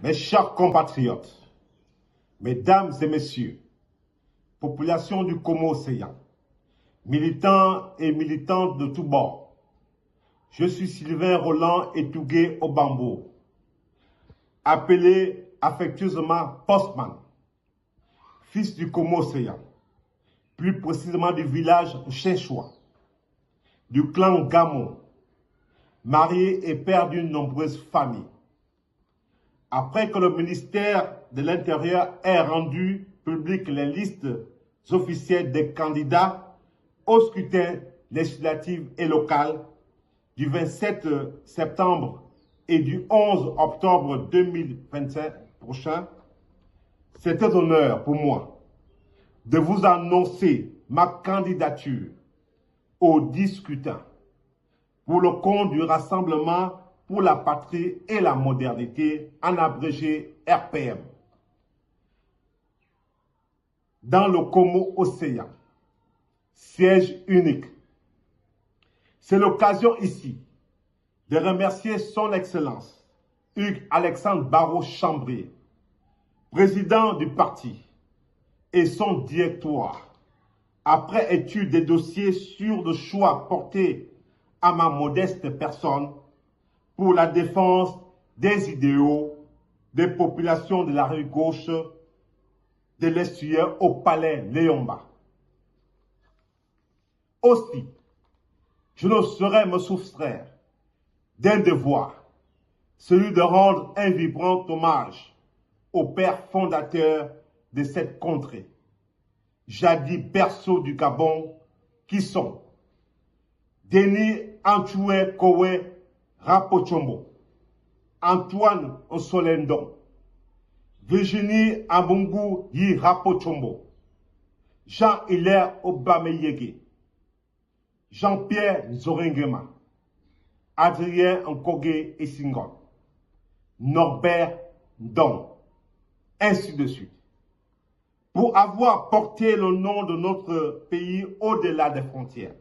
Mes chers compatriotes, mesdames et messieurs, population du Congo-Océan, militants et militantes de tous bords, je suis Sylvain Roland Etougué Obambo, appelé affectueusement Postman, fils du Congo-Océan, plus précisément du village Chéchoua, du clan Gamon, marié et père d'une nombreuse famille. Après que le ministère de l'Intérieur ait rendu publiques les listes officielles des candidats au scrutin législatif et local du 27 septembre et du 11 octobre 2025 prochain, c'est un honneur pour moi de vous annoncer ma candidature au 10 scrutins pour le compte du Rassemblement pour la patrie et la modernité, en abrégé RPM, dans le Congo-Océan, siège unique. C'est l'occasion ici de remercier son Excellence Hugues Alexandre Barrot-Chambrier, président du parti, et son directoire, après étude des dossiers sur le choix porté à ma modeste personne pour la défense des idéaux des populations de la rive gauche de l'estuaire au palais Léomba. Aussi, je ne saurais me soustraire d'un devoir, celui de rendre un vibrant hommage aux pères fondateurs de cette contrée, jadis berceau du Gabon, qui sont Denis Antoué Kowe Rapochombo, Antoine Osolendon, Virginie Ambungu Yi Rapochombo, Jean-Hilaire Obameyege, Jean-Pierre Zorengema, Adrien Nkoge Essingon, Norbert Ndong, ainsi de suite, pour avoir porté le nom de notre pays au-delà des frontières.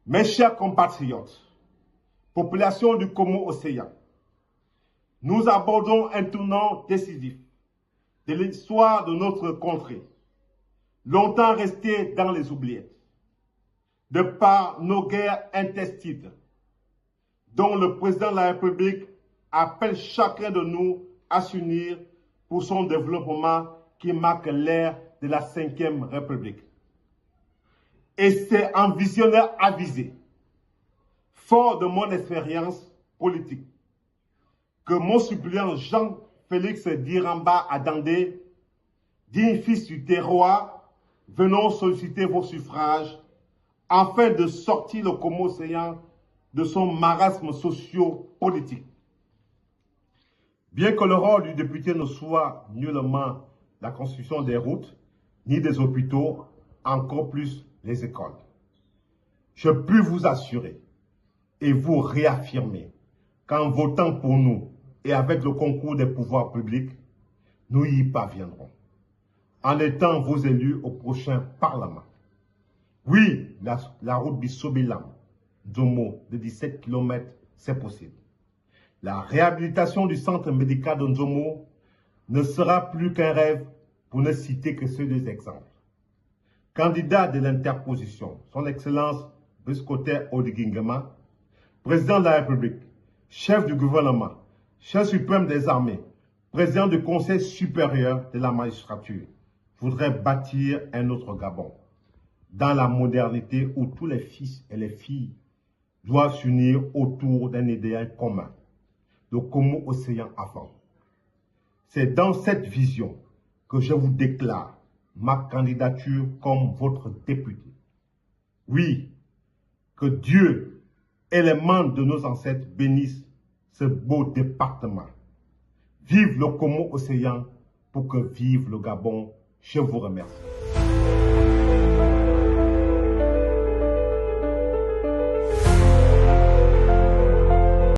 Mes chers compatriotes, population du Congo-Océan, nous abordons un tournant décisif de l'histoire de notre contrée, longtemps restée dans les oubliettes, de par nos guerres intestines, dont le président de la République appelle chacun de nous à s'unir pour son développement qui marque l'ère de la 5e République. Et c'est un visionnaire avisé, fort de mon expérience politique, que mon suppléant Jean-Félix Diramba Adandé, digne fils du terroir, venons solliciter vos suffrages afin de sortir le Congo-Océan de son marasme socio-politique. Bien que le rôle du député ne soit nullement la construction des routes, ni des hôpitaux, encore plus les écoles, je puis vous assurer et vous réaffirmer qu'en votant pour nous et avec le concours des pouvoirs publics, nous y parviendrons, en étant vos élus au prochain Parlement. Oui, la route Bissobilam, Nzomo, de 17 km, c'est possible. La réhabilitation du centre médical de Nzomo ne sera plus qu'un rêve, pour ne citer que ces deux exemples. Candidat de l'interposition, son Excellence Briskoté Oligingema, président de la République, chef du gouvernement, chef suprême des armées, président du Conseil supérieur de la magistrature, voudrait bâtir un autre Gabon, dans la modernité où tous les fils et les filles doivent s'unir autour d'un idéal commun, le Congo-Océan avant. C'est dans cette vision que je vous déclare ma candidature comme votre député. Oui, que Dieu et les membres de nos ancêtres bénissent ce beau département. Vive le Congo-Océan pour que vive le Gabon. Je vous remercie.